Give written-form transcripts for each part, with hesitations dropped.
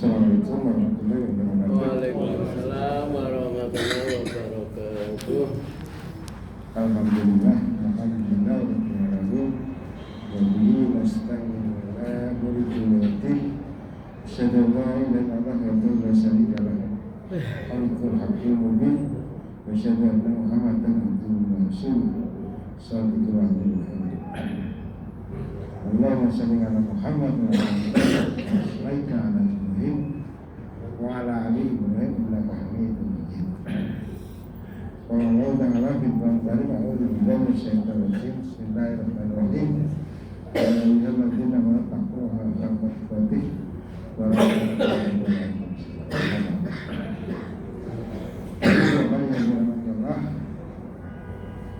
Assalamualaikum warahmatullahi wabarakatuh. Waalaikumsalam warahmatullahi wabarakatuh. Alhamdulillah, alhamdulillah, alhamdulillah. Wabihi nasta'inullah muridulatin Asyadallah ilaha illallah wa syarika lahu Al-Qur'an hakim mubin wa syadallah Muhammadan abduhu wa rasuluh sallallahu alaihi wa sallam. Allahumma shalli ala Muhammad wa ala Ibrahim wa ala ali Ibrahim innaka Hamidum Majid. Qala ta'ala fil Qur'an a'udzu billahi minasyaitonir rajim. Bismillahirrahmanirrahim. Ya ayyuhalladzina amanu taqullaha haqqa tuqatih wa la tamutunna illa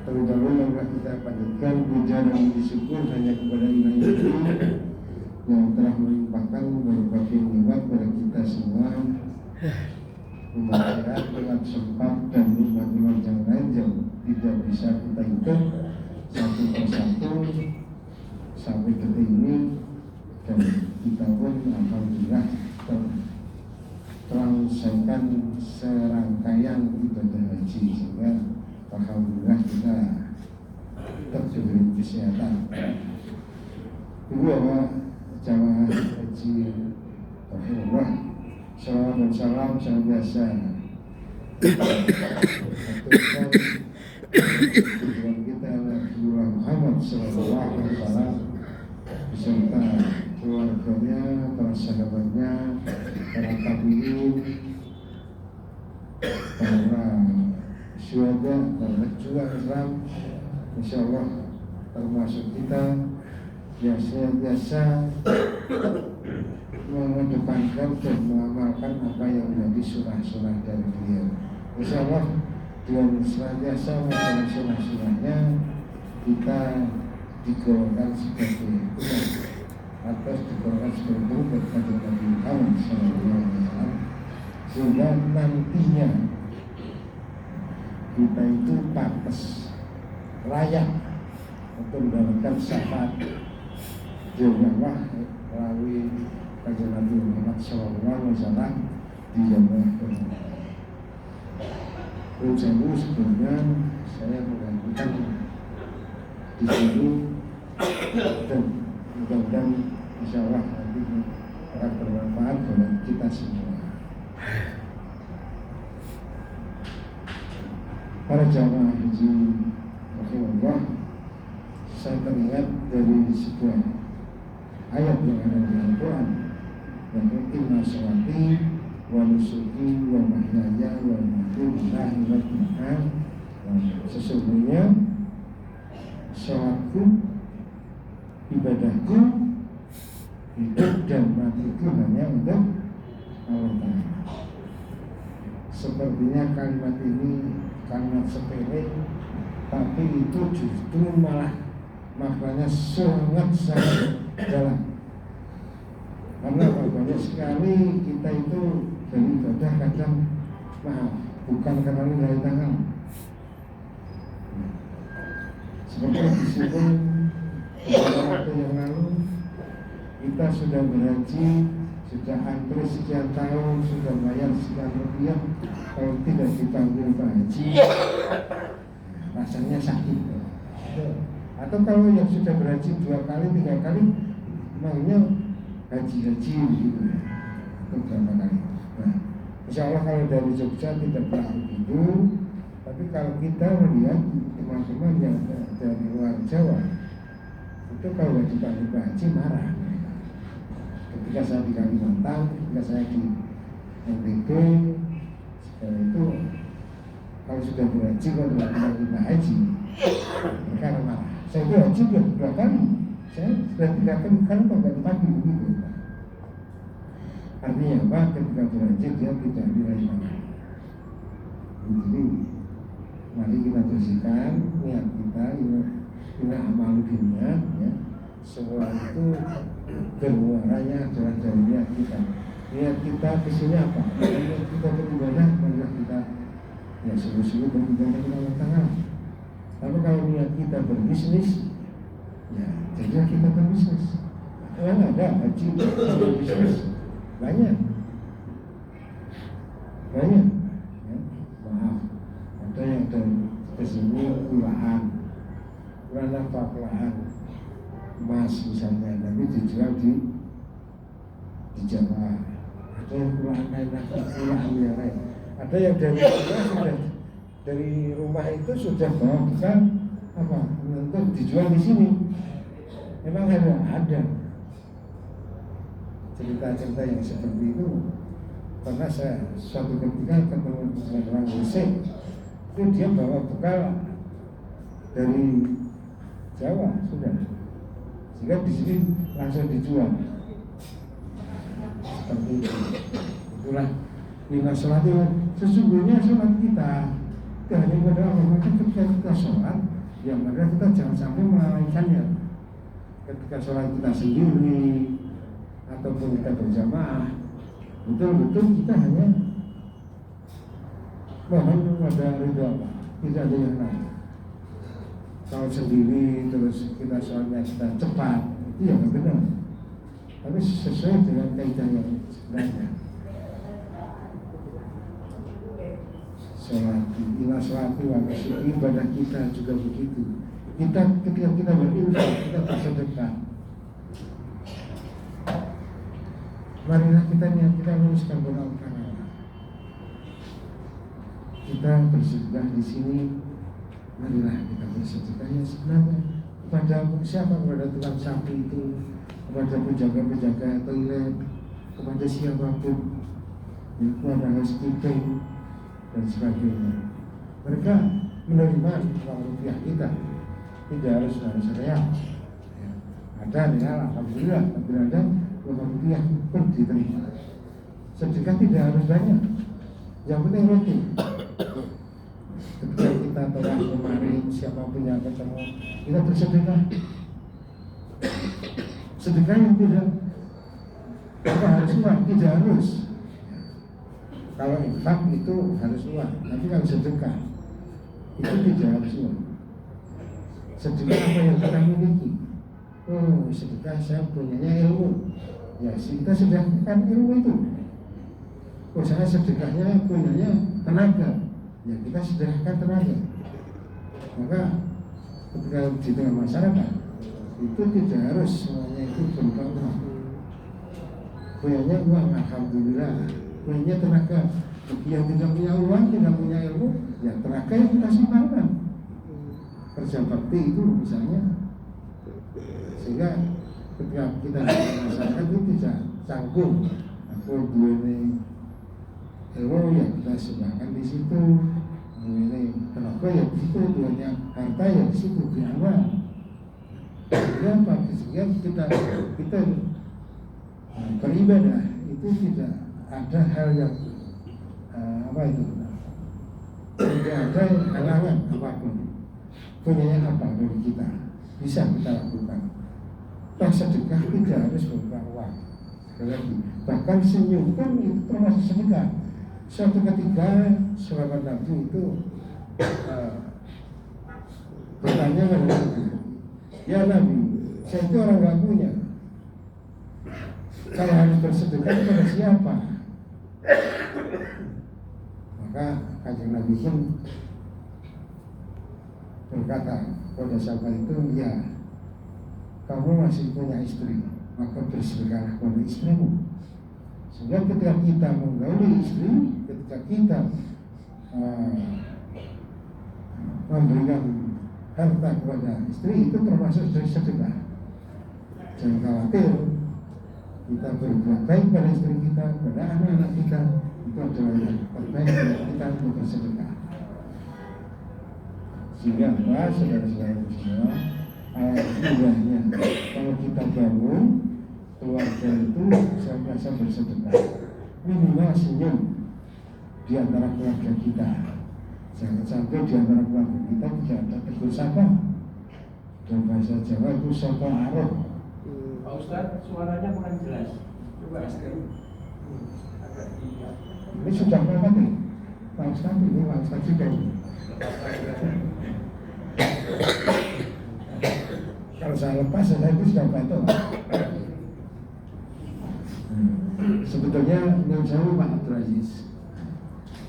Terutama kita panjatkan puja dan bersyukur hanya kepada Ilahi itu yang telah melimpahkan berbagai nikmat kepada kita semua, membahagiakan dengan sempat dan nikmat-nikmat yang lain yang tidak bisa kita hitung satu persatu sampai detik ini, dan kita pun alhamdulillah telah menyelesaikan serangkaian ibadah haji sehingga alhamdulillah kita tetap diberi kesehatan. Ibu Bapak jamaah haji rahimahullah, salam dan salam senantiasa tujuan kita Rasulullah Muhammad sallallahu alaihi wasallam beserta keluarganya, para sahabatnya, para tabi'in, para syuhada, para pejuang Islam, insyaallah termasuk kita yang senantiasa mengedepankan dan mengamalkan apa yang menjadi surah-surah dari beliau. Insyaallah dengan senantiasa mengamalkan surah-surahnya kita digolongkan sebagai umat atau digolongkan sebagai umat pada Nabi Muhammad SAW, sehingga nantinya kita itu pantas layak untuk mendapatkan syafaat jannah melalui kajian Nabi Muhammad SAW di jannah. Ucapu sebelumnya saya mengajukan di sini dan mudah-mudahan insyaallah nanti akan bermanfaat bagi kita semua. Para jamaah haji rahimahullah, saya teringat dari sebuah ayat yang ada di Al-Quran, yaitu inna sholati wa nusuki wa mahyaya wa mamati lillahi rabbil alamin. Sesungguhnya sholatku, ibadahku, hidup dan matiku hanya untuk Allah Ta'ala. Sepertinya kalimat ini kalimat sepele, tapi itu justru malah maknanya sangat dalam. Karena banyak sekali kita itu dari ibadah kadang bukan karena nilai tangan. Seperti disebut beberapa waktu yang lalu kita sudah berhaji, sudah antri sekian tahun, sudah bayar sekian rupiah, kalau tidak dipanggil Pak Haji rasanya sakit. Atau kalau yang sudah berhaji 2 kali, 3 kali maunya haji-haji gitu, itu berapa kali. Nah, insya Allah kalau dari Jogja tidak pernah begitu. Tapi kalau kita melihat teman-teman yang dari luar Jawa, itu kalau nggak dipanggil Pak Haji marah. Ketika saya di Kalimantan, ketika saya di NTB, sekarang itu kalau sudah berhaji kalau tidak dipanggil Pak Haji, mereka marah. Saya itu haji sudah 2 kali, saya sudah 3 kali, karena kok nggak dipanggil begitu. Artinya apa? Ketika berhaji dia tidak nilai tangan. Jadi mari kita bersihkan niat kita, ini amal dunia, ya. Semua itu bermuaranya adalah dari niat kita. Niat kita kesini apa? Niat kita beribadah, maka kita ya sungguh-sungguh beribadah kepada Allah Ta'ala. Tapi kalau niat kita berbisnis, ya jadilah kita berbisnis. Yang ada haji berbisnis banyak. banyak ya, maaf, ada yang dari kesini kulaan apa kulaan emas misalnya, tapi dijual di Jawa. Ada yang kulaan lain, kulaan yang lain. Ada yang dari rumah sudah, dari rumah itu sudah bawa bekal apa untuk dijual di sini. Memang ada cerita-cerita yang seperti itu. Karena saya suatu ketika ketemu dengan orang Gresik, itu dia bawa bekal dari Jawa sudah, sehingga di sini langsung dijual. Seperti itu. Itulah lima sholat itu. Sesungguhnya sholat kita itu hanya pada Allah. Maka ketika kita sholat, ya maka kita jangan sampai melalaikannya. Ketika sholat kita sendiri ataupun kita berjamaah, betul-betul kita hanya mohon kepada ridho Allah, tidak ada yang lain. Kalau sendiri terus kita sholatnya kita cepat, itu yang benar. Tapi sesuai dengan kaidah yang sebenarnya. Sholat, ila sholati wa nusuki, ibadah kita juga begitu. Kita ketika kita berinfak, kita bersedekah. Marilah kita niat kita menuliskan doa karena kita bersedekah di sini. Marilah kita bersedekah yang sebenarnya kepada siapa, kepada tukang sapi itu, kepada penjaga-penjaga toilet, kepada siapapun, kepada housekeeping dan sebagainya. Mereka menerima uang rupiah kita, tidak harus real. Ya. Ada real, alhamdulillah, tapi ada uang rupiah pun diterima. Sedekah tidak harus banyak, yang penting rutin. Ketika kita telah kemarin siapapun yang ketemu, kita bersedekah. Sedekah yang tidak harus uang, tidak harus. Kalau infak itu harus uang, tapi kalau sedekah itu tidak harus uang. Sedekah apa yang kita miliki? Oh, sedekah saya punyanya ilmu. Ya, kita sedekahkan ilmu itu. Oh, saya sedekahnya punyanya tenaga. Ya, kita sedekahkan tenaga. Maka ketika di tengah masyarakat itu tidak harus semuanya itu berupa uang. Punyanya uang, alhamdulillah. Punyanya tenaga. Yang tidak punya uang, tidak punya ilmu, ya tenaga yang kita sumbangkan. Kerja bakti itu misalnya, sehingga ketika kita di masyarakat itu tidak canggung. Aku ini ilmu ya kita sumbangkan di situ. Ini tenaga ya di situ, duanya harta ya di situ di awal. Kenapa? Sehingga kita beribadah itu tidak ada hal yang apa itu? Tidak ada halangan apapun. Punyanya apa dari kita bisa kita lakukan. Toh sedekah tidak harus berupa uang. Sekali lagi, bahkan senyum pun itu termasuk sedekah. Suatu ketika sahabat Nabi itu bertanya kepada Nabi, ya Nabi, saya itu orang gak punya. Kalau harus bersedekah kepada siapa? Maka Kanjeng Nabi pun berkata pada sahabat itu, ya kamu masih punya istri, maka bersedekahlah kepada istrimu. Sehingga ketika kita menggauli istri, ketika kita memberikan harta kepada istri, itu termasuk dari sedekah. Jangan khawatir, kita berbuat baik pada istri kita, pada anak-anak kita, itu adalah yang terbaik untuk kita untuk bersedekah. Sehingga apa, saudara-saudara semua, alhamdulillahnya kalau kita bangun keluarga itu biasa bersedekah, minimal senyum di antara keluarga kita. Jangan sampai di antara keluarga kita tidak ada tegur sapa. Dan bahasa Jawa itu sapa arah. Pak Ustadz, suaranya kurang jelas. Coba ini sudah berapa nih? Pak Ustadz ini Pak Ustadz juga ini. Kalau saya lepas, saya itu sudah batuk. Sebetulnya yang jauh Pak Abdul Aziz.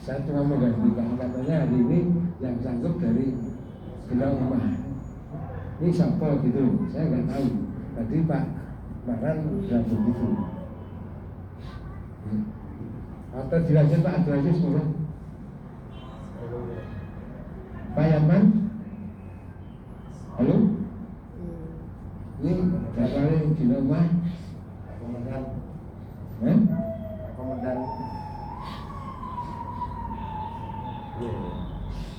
Saya cuma menggantikan katanya hari ini yang sanggup dari bidang rumah. Ini siapa gitu, saya nggak tahu. Tadi Pak Maran sudah begitu. Atau dilanjut Pak Abdul Aziz boleh? Pak Yaman? Halo? Ini berapa kali di rumah? Komandan. Eh? Komandan.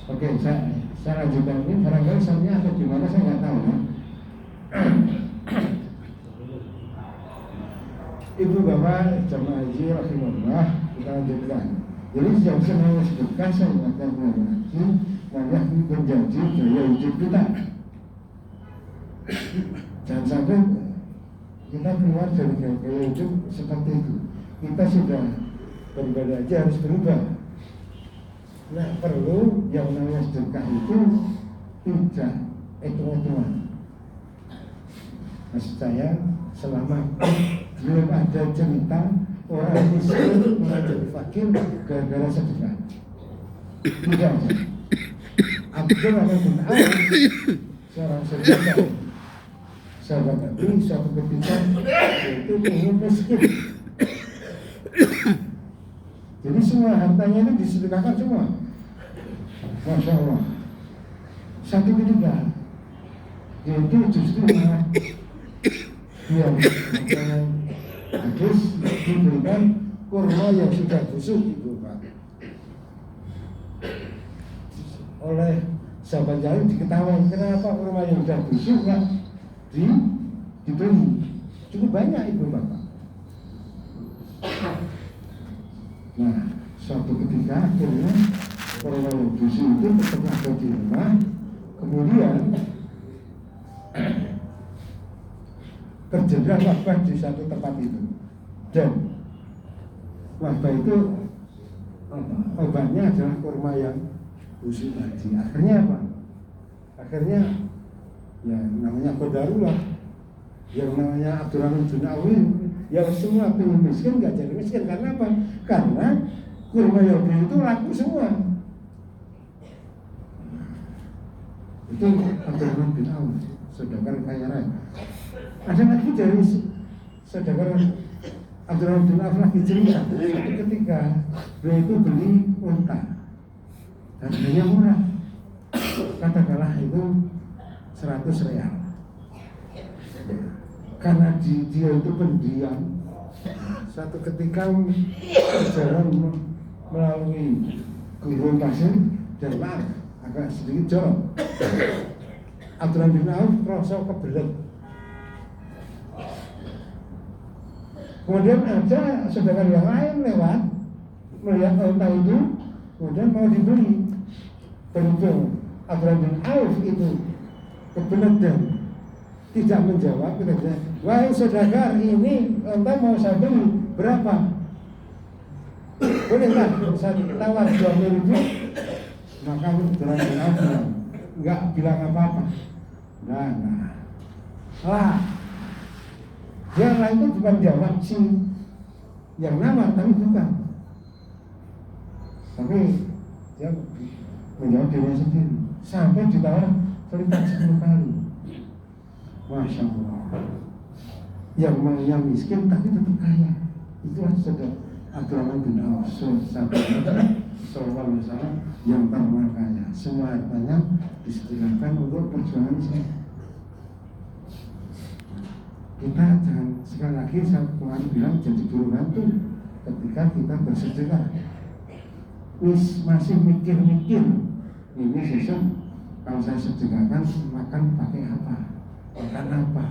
Oke, saya lanjutkan ini. Barangkali soalnya atau gimana saya nggak tahu ya. Ibu bapak jamaah haji rahimahullah, kita lanjutkan. Jadi yang senang sedekah saya ingatkan lagi, banyak menjadi daya hidup kita. Jangan sampai kita keluar dari gaya hidup seperti itu. Kita sudah beribadah aja harus berubah. Nah, perlu yang namanya sedekah itu tidak hitung-hitungan. Maksud saya, selama belum ada cerita orang miskin menjadi fakir gara-gara sedekah. Tidak ada. Abdul Rahman bin Auf, seorang sahabat Nabi, suatu ketika itu ingin miskin. Jadi semua hartanya itu disedekahkan semua. Masya Allah. Satu ketika itu justru malah dia hadis diberikan kurma yang sudah busuk itu Pak. Oleh sahabat jauh diketahui kenapa kurma yang sudah busuk nggak dibeli. Cukup banyak itu Bapak. Nah, suatu ketika akhirnya kurma yang busuk itu tetap ada di rumah. Kemudian terjadilah wabah di satu tempat itu, dan wabah itu obatnya adalah kurma yang busuk tadi. Akhirnya apa? Akhirnya ya namanya qadarullah, yang namanya Abdurrahman bin Auf, yang semua pengen miskin nggak jadi miskin karena apa? Karena kurma yang busuk itu laku semua. Itu Abdurrahman bin Auf, saudagar kaya raya. Ada lagi dari saudara Abdurrahman bin Auf lagi cerita, suatu ketika beliau itu beli unta, harganya murah, katakanlah itu 100 real. Karena dia itu pendiam, suatu ketika berjalan melalui gurun pasir dan maaf agak sedikit jorok. Abdurrahman bin Auf rasa kebelet. Kemudian ada saudara yang lain lewat melihat unta itu, kemudian mau dibeli. Berhubung Abdurrahman bin Auf itu kebelet dan tidak menjawab, katanya, wahai saudagar, ini unta mau saya beli berapa? Bolehkah saya tawar 20.000? Maka Abdurrahman bin Auf enggak bilang apa-apa. Nah, lah. Yang lain itu bukan jawab si yang nama, tapi bukan. Tapi dia menjawab dirinya sendiri. Sampai ditawar cerita 10 kali. Masya Allah. Yang miskin tapi tetap kaya. Itulah saudara Abdurrahman bin Auf, sahabat Sallallahu Alaihi Wasallam yang pernah kaya. Semua hartanya disediakan untuk perjuangan Islam. Kita jangan, sekali lagi saya kemarin bilang, jadi guru hantu ketika kita bersedekah. Masih mikir-mikir, ini besok kalau saya sedekahkan makan pakai apa, makan apa.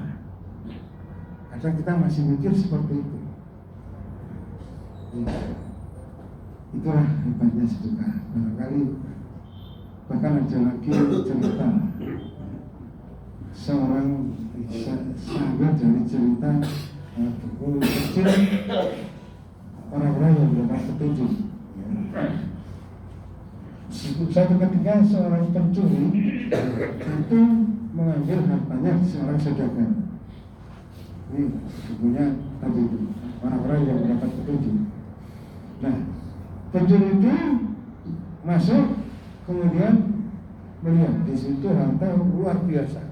Kadang kita masih mikir seperti itu. Itulah hebatnya sedekah. Barangkali bahkan ada lagi cerita seorang sahabat dari cerita buku kecil orang-orang yang mendapat petunjuk. Suatu ketika seorang pencuri itu mengambil hartanya seorang saudagar. Ini bukunya tadi itu orang-orang yang mendapat petunjuk. Nah, pencuri itu masuk, kemudian melihat di situ harta luar biasa,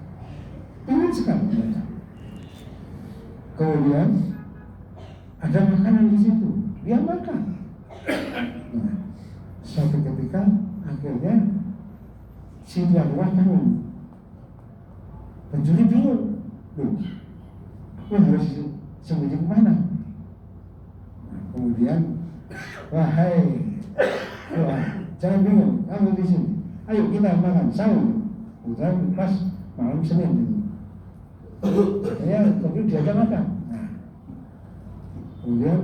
ingin sekali. Kemudian ada makanan di situ, dia makan. Nah, suatu ketika akhirnya si tuan rumah tahu, pencuri bingung, harus sembunyi kemana? Nah, kemudian, wah, jangan bingung, kamu di sini. Ayo kita makan sahur. Kemudian pas malam Senin itu. Akhirnya kemudian diajak makan. Nah, kemudian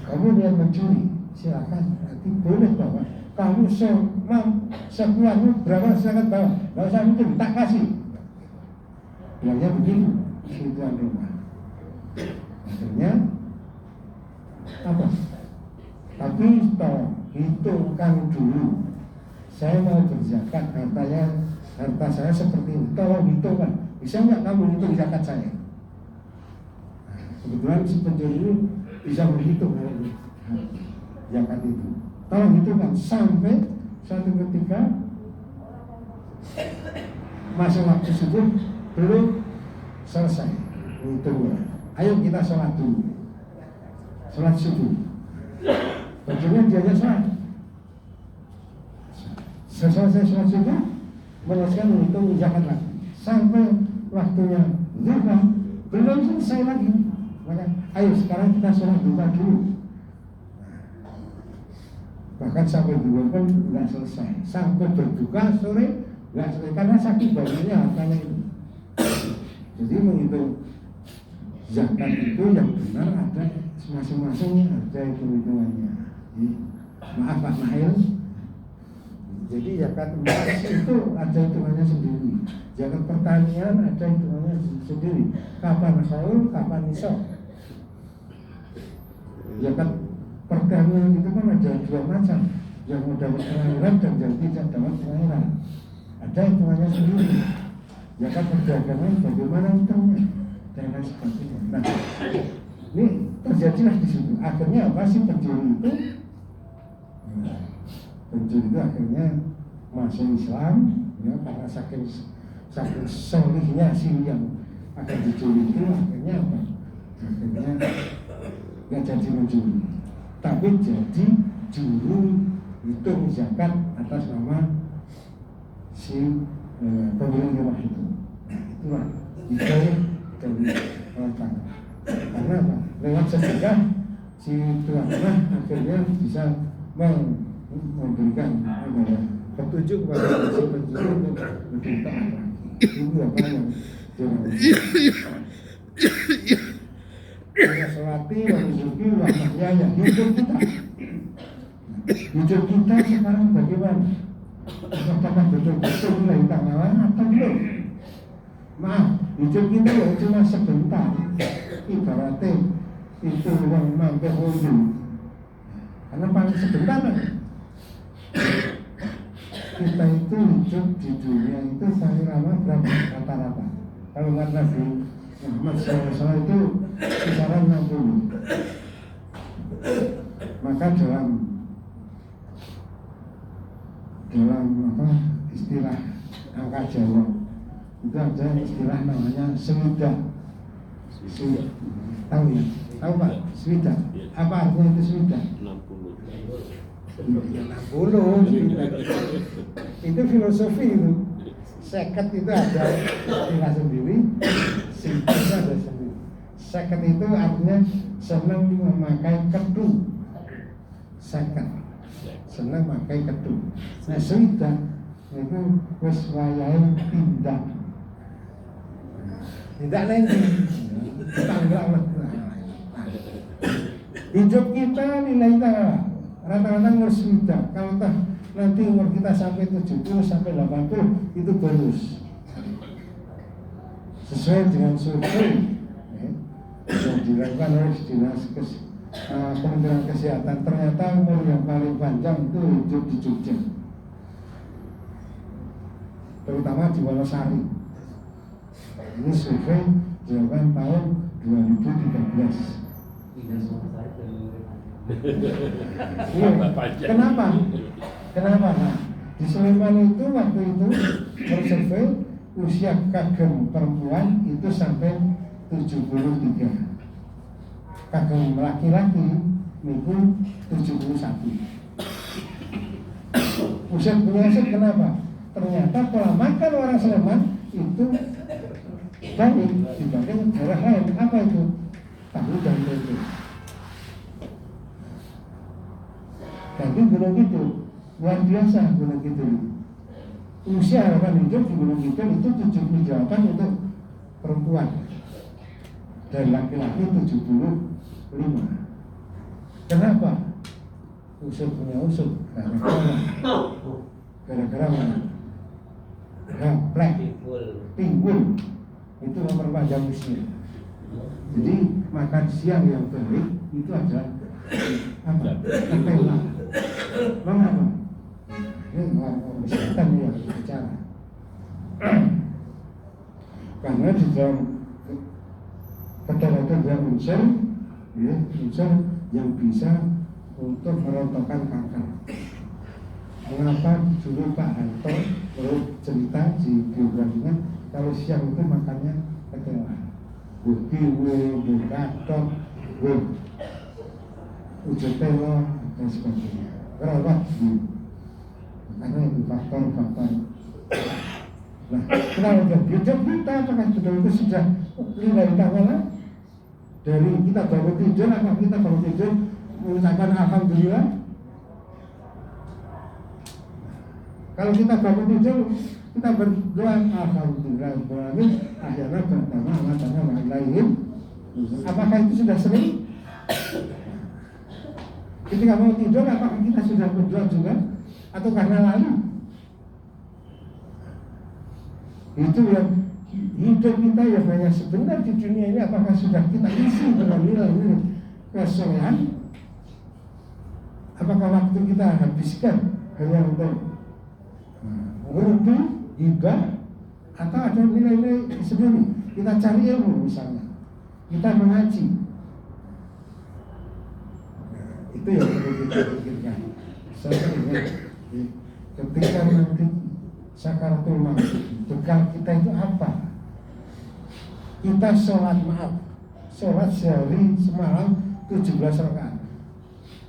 kamu niat mencuri, silakan. Nanti boleh bapak. Kamu sekuatmu berapa silakan bawa. Gak usah mungkin tak kasih. Bilangnya begitu si tuan rumah. Akhirnya apa? Tapi tolong hitungkan dulu. Saya mau berzakat, harta saya seperti ini. Tolong hitungkan. Bisa nggak kamu hitung zakat saya? Kebetulan si pencuri ini bisa berhitung zakat itu. Tolong hitungkan sampai suatu ketika masa waktu subuh belum selesai hitungnya. Ayo kita sholat dulu, sholat subuh. Bagaimana dia sholat? Selesai sholat subuh, meneruskan menghitung zakat lagi sampai waktunya zuhur belum selesai lagi. Maka ayo sekarang kita sholat duha dulu. Bahkan sampai duha pun nggak selesai, sampai berduka sore nggak selesai karena sakit badannya hartanya itu. Jadi menghitung zakat itu yang benar ada masing-masing ada hitungannya. Maaf Pak Mahil. Jadi zakat emas itu ada hitungannya sendiri. Zakat pertanian ada hitungannya sendiri. Kapan haul, kapan nisab. Zakat pertanian itu kan ada dua macam, yang dapat kelahiran dan yang tidak dapat kelahiran. Ada hitungannya sendiri. Zakat perdagangan bagaimana hitungnya dan lain sebagainya. Nah, ini terjadilah di situ. Akhirnya apa sih pencuri itu? Pencuri itu akhirnya masuk Islam, ya, karena saking solihnya si yang akan dicuri itu akhirnya apa? Akhirnya nggak jadi mencuri, tapi jadi juru hitung zakat atas nama si pemilik rumah itu. Nah, itulah hidayah dari Allah Ta'ala. Karena apa? Lewat sedekah si tuan rumah akhirnya bisa memberikan petunjuk kepada si pencuri untuk lebih taat lagi. Itu apa yang kita selati, wazuki, wahmahyaya, hidup kita. Hidup kita sekarang bagaimana? Apakah betul-betul nilai utama atau belum? Maaf, hidup kita ya cuma sebentar. Ibaratnya itu uang mampir wudhu. Karena paling sebentar lah. Kita itu hidup di dunia itu paling lama berapa rata-rata? Kalau nggak Nabi Muhammad SAW itu kisaran 60. Maka dalam apa istilah angka Jawa itu ada istilah namanya swida. Tahu ya? Tahu Pak? Swida. Apa artinya itu swida? 60. Itu filosofi itu. Seket itu ada istilah sendiri, swida itu ada sendiri. Seket itu artinya senang memakai kedu. Seket senang memakai kedu. Nah swida itu wis wayahe pindah. Tidak lagi tanggal. Hidup kita nilai kita rata-rata umur swida. Kalau nanti umur kita sampai 70 sampai 80 itu bonus. Sesuai dengan survei yang dilakukan oleh Dinas Kementerian Kesehatan, ternyata umur yang paling panjang itu hidup di Jogja, terutama di Wonosari. Ini survei dilakukan tahun 2013. Iya. Kenapa? Kenapa? Nah, di Sleman itu waktu itu bersurvei usia kagem perempuan itu sampai 73. Kagem laki-laki itu 71. Usia penyakit kenapa? Ternyata pola makan orang Sleman itu baik dibanding daerah lain. Apa itu? Tahu dan tempe. Tapi Gunung Kidul luar biasa Gunung Kidul. Usia harapan hidup di Gunung Kidul itu 78 untuk perempuan dan laki-laki 75. Kenapa? Usul punya usul. Gara-gara mana? Gaplek, pinggul itu memperpanjang usia. Jadi makan siang yang baik itu adalah apa? Ketela. Mengapa? Ini orang kesehatan yang bicara. Karena di dalam ketela itu ada unsur, ya, unsur yang bisa untuk merontokkan kanker. Mengapa dulu Pak Harto menurut cerita di biografinya kalau siang itu makannya ketela, kiwi, katok, ujet telo dan sebagainya. Berawat karena itu faktor-faktor. Nah, kalau hidup kita apakah betul itu sudah dari mana? Dari kita baru tidur, apa kita baru tidur mengucapkan alhamdulillah? Kalau kita bangun tidur, kita berdoa alhamdulillah, akhirnya pertama Allah lain. Apakah itu sudah sering? Ketika mau tidur, apakah kita sudah berdoa juga? Atau karena lalu? Itu yang hidup kita yang banyak sebentar di dunia ini, apakah sudah kita isi dengan nilai-nilai kesolehan? Apakah waktu kita habiskan hanya untuk berhenti, hibah, atau ada nilai-nilai sendiri? Kita cari ilmu misalnya, kita mengaji. Itu yang perlu kita pikirkan. Saya ingat ketika nanti sakaratul maut, bekal kita itu apa? Kita sholat sehari semalam 17 rakaat.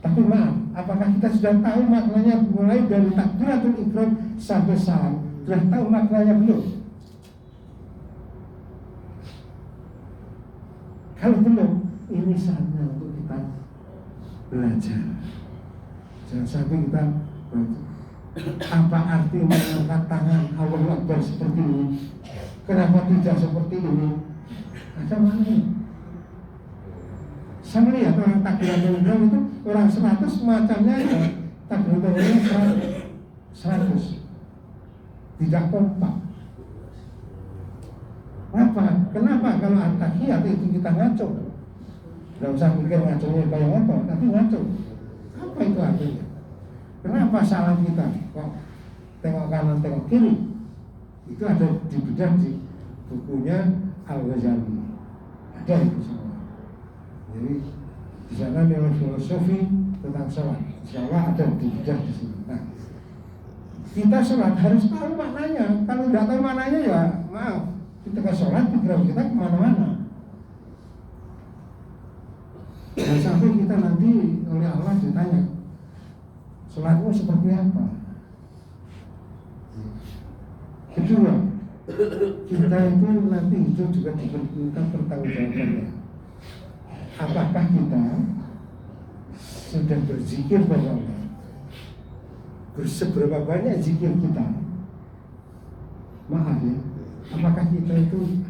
Tapi maaf, apakah kita sudah tahu maknanya mulai dari takbiratul ihram sampai salam? Sudah tahu maknanya belum? Kalau belum, ini saatnya untuk kita belajar. Jangan sampai kita apa arti mengangkat tangan Allahu Akbar seperti ini? Kenapa tidak seperti ini? Ada mana? Saya melihat orang takbiratul ihram itu orang 100 macamnya ya, takbiratul ihram 100 tidak kompak. Apa? Kenapa kalau at-tahiyat itu kita ngaco? Tidak usah mikir ngaconya kayak apa, tapi ngaco. Apa itu artinya? Kenapa salam kita kok tengok kanan tengok kiri? Itu ada di bedah di bukunya Al-Ghazali. Ada itu semua. Jadi di sana nilai filosofi tentang sholat, insya Allah ada di bedah di sini. Nah, kita sholat harus tahu maknanya. Kalau tidak tahu maknanya ya maaf, kita ke sholat pikiran kita kemana-mana. Dan sampai kita nanti oleh Allah ditanya, sholatmu seperti apa? Kedua, kita itu nanti hidup juga diminta pertanggungjawabannya. Apakah kita sudah berzikir pada Allah? Seberapa banyak zikir kita? Maaf ya, apakah kita itu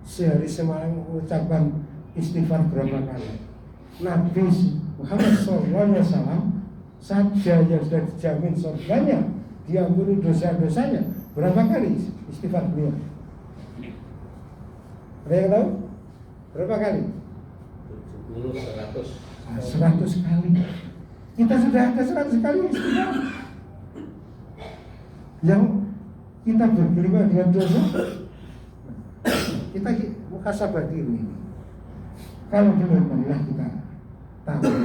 sehari semalam mengucapkan istighfar berapa kali? Nabi Muhammad SAW saja yang sudah dijamin surganya, diampuni dosa-dosanya, berapa kali istighfar beliau? Ada yang tahu? Berapa kali? 100 kali. Kita sudah ada 100 kali istighfar. Yang kita berkelima dengan dosa, kita muhasabah diri. Kalau belum, marilah kita tambah,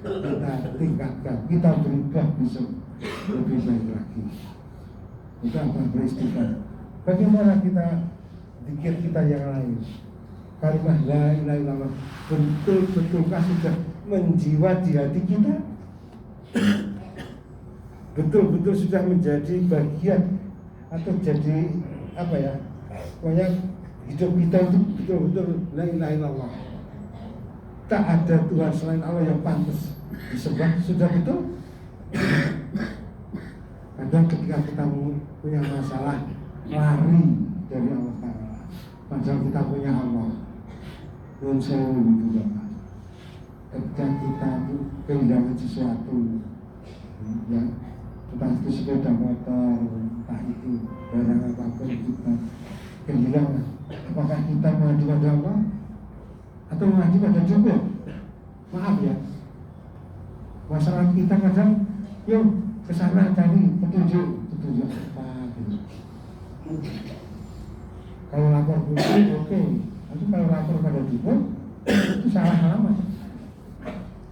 kita tingkatkan, kita berubah besok lebih baik lagi. Itu apa? Beristighfar. Bagaimana kita zikir kita yang lain? Kalimat la ilaha illallah betul-betulkah sudah menjiwat di hati kita? Betul-betul sudah menjadi bagian atau jadi apa ya? Pokoknya hidup kita itu betul-betul la ilaha illallah. Tak ada Tuhan selain Allah yang pantas disembah, sudah betul? Kadang ketika kita punya masalah lari dari Allah Ta'ala, padahal kita punya Allah. Nun sewu itu Bapak. Ketika kita kehilangan sesuatu, ya, entah itu sepeda motor, entah itu barang apapun kita kehilangan, apakah kita mengadu pada Allah atau mengadu pada Jokowi? Maaf ya, masalah kita kadang yuk kesana cari petunjuk apa gitu. Kalau lapor polisi oke, tapi kalau lapor pada dukun itu salah alamat.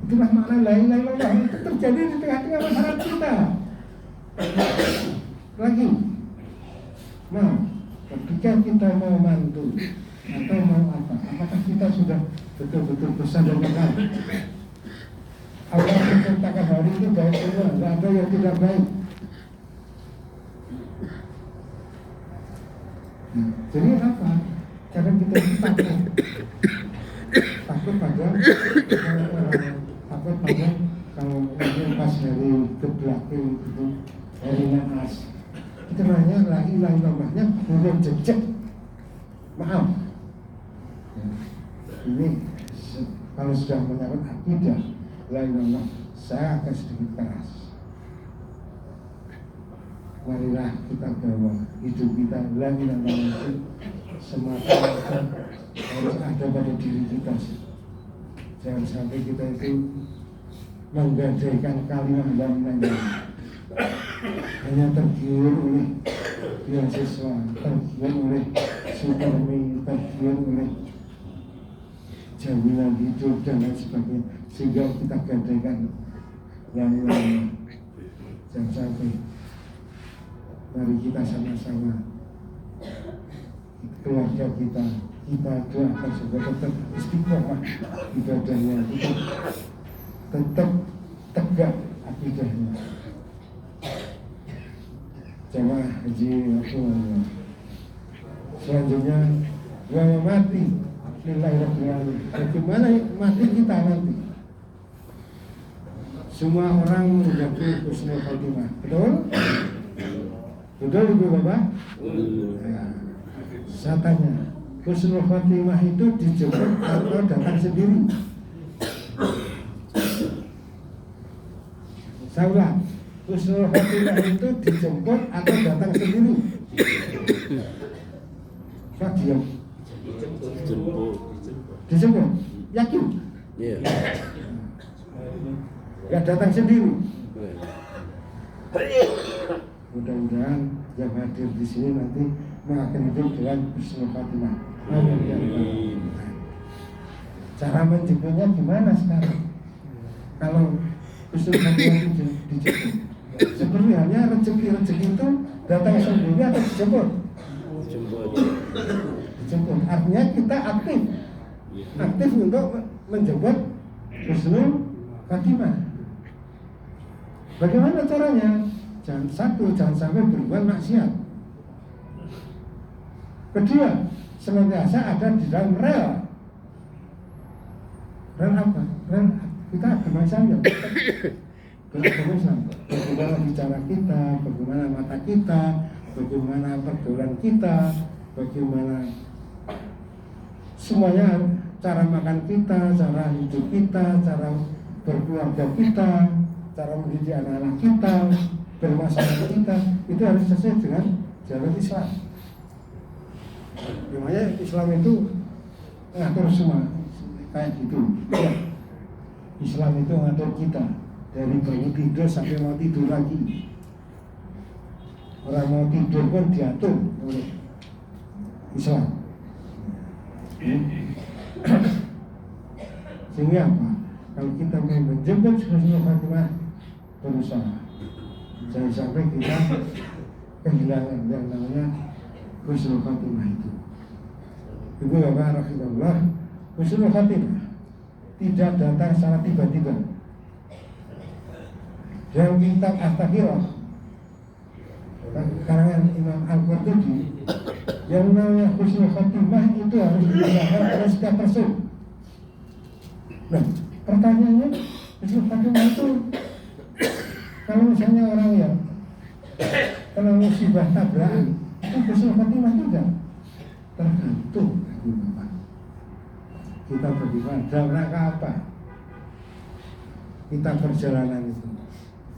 Itulah makna la ilaha illallah itu terjadi di tengah-tengah masyarakat kita. Lagi, nah, ketika kita mau mantu atau mau apa, apakah kita sudah betul-betul bersadar benar? Allah menciptakan hari itu baik semua, tidak ada yang tidak baik. Nah, jadi apa? Karena kita takut pada kalau pas hari kebelakang itu hari naas, kita nanya la ilaha illallahnya belum jejak. Maaf, ini kalau sudah menyangkut akidah la ilaha illallah, saya akan sedikit keras. Marilah kita bawa hidup kita la ilaha illallah itu semata-mata harus ada pada diri kita. Jangan sampai kita itu menggadaikan kalimat la ilaha illallah hanya tergiur oleh beasiswa, tergiur oleh supermi, tergiur oleh jaminan hidup dan lain sebagainya, sehingga kita gadaikan la ilaha illallah. Jangan sampai. Mari kita sama-sama keluarga kita doakan supaya tetap istiqomah ibadahnya, tetap tegak akidahnya. Jamaah haji Rasulullah. Selanjutnya gua mati lillahi rabbil alamin. Bagaimana mati kita nanti? Semua orang menjadi husnul khotimah. Betul? Betul Ibu Bapak? Nah, saya tanya, husnul khotimah itu dijemput atau datang sendiri? Saya ulang, husnul khotimah itu dijemput atau datang sendiri? Pak diam. Dijemput. Yakin? Iya. Gak datang sendiri. Mudah-mudahan yang hadir di sini nanti akan hidup dengan husnul khotimah. Amin. Cara menjemputnya gimana sekarang? Kalau husnul khotimah itu dijemput, seperti halnya rezeki itu datang sendiri atau dijemput? Dijemput. Artinya kita aktif untuk menjemput husnul khotimah. Bagaimana caranya? Jangan sampai berbuat maksiat. Kedua, senantiasa ada di dalam rel. Rel apa? Rel kita agama Islam ya. Agama Islam. Bagaimana bicara kita, bagaimana mata kita, bagaimana pergaulan kita, bagaimana semuanya, cara makan kita, cara hidup kita, cara berkeluarga kita, cara mendidik anak-anak kita, bermasalah kita, itu harus sesuai dengan jalur Islam. Makanya Islam itu ngatur semua kayak gitu. Ya. Islam itu ngatur kita dari bangun tidur sampai mau tidur lagi. Orang mau tidur pun diatur oleh Islam. Sehingga apa? kalau kita mau menjemput husnul khatimah, berusaha. Jangan sampai kita kehilangan yang namanya husnul khatimah itu. Ibu bapak rahimahullah, husnul khatimah tidak datang secara tiba-tiba. Dalam kitab At-Taqiyah karangan Imam Al-Qurtubi, yang namanya husnul khatimah itu harus dilakukan oleh setiap person. Nah, pertanyaannya, husnul khatimah itu kalau misalnya orang yang kena musibah tabrakan, itu husnul khatimah tidak? Tergantung Bapak. Kita bagaimana, dalam rangka apa kita perjalanan itu.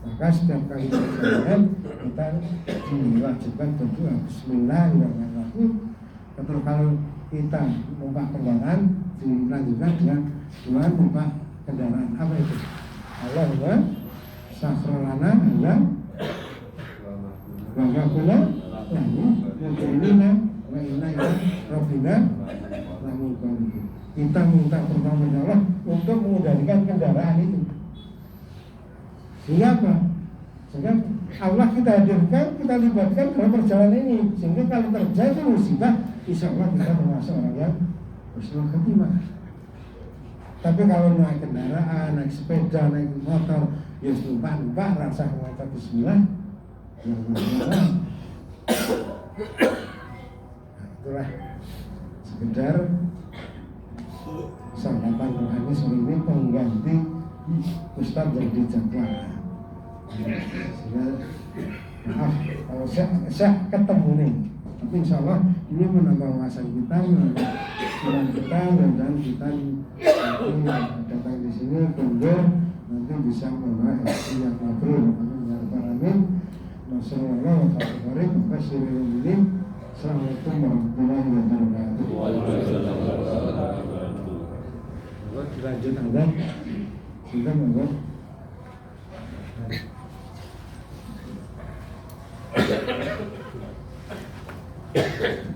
Maka setiap kali perjalanan kita diwajibkan berdoa Bismillahirrahmanirrahim. Atau kalau kita numpak kendaraan dilanjutkan dengan doa numpak kendaraan apa itu? Allahumma sakhrolana Allah wa ghakulna lahu mu'minina wa inna ilaihi rabbina lamunqalibun. Kita minta pertolongan Allah untuk mengendalikan kendaraan itu. Sehingga apa? Sehingga Allah kita hadirkan, kita libatkan dalam perjalanan ini. Sehingga kalau terjadi musibah, insya Allah kita termasuk orang yang husnul khatimah. Tapi kalau naik kendaraan, naik sepeda, naik motor, ya numpak rasa membaca Bismillah, yang mana? Itulah sekedar sangkapan rohani sore ini pengganti Ustaz jadi jadwal. Maaf kalau saya ketemu nih, tapi insya Allah ini menambah wawasan kita, menambah iman kita, dan kita nanti datang di sini kunjung nanti bisa membawa hasil yang mabrur. Amin. Wassalamualaikum warahmatullahi wabarakatuh. Assalamualaikum warahmatullahi wabarakatuh. Dilanjut Anda sudah membuat Thank you.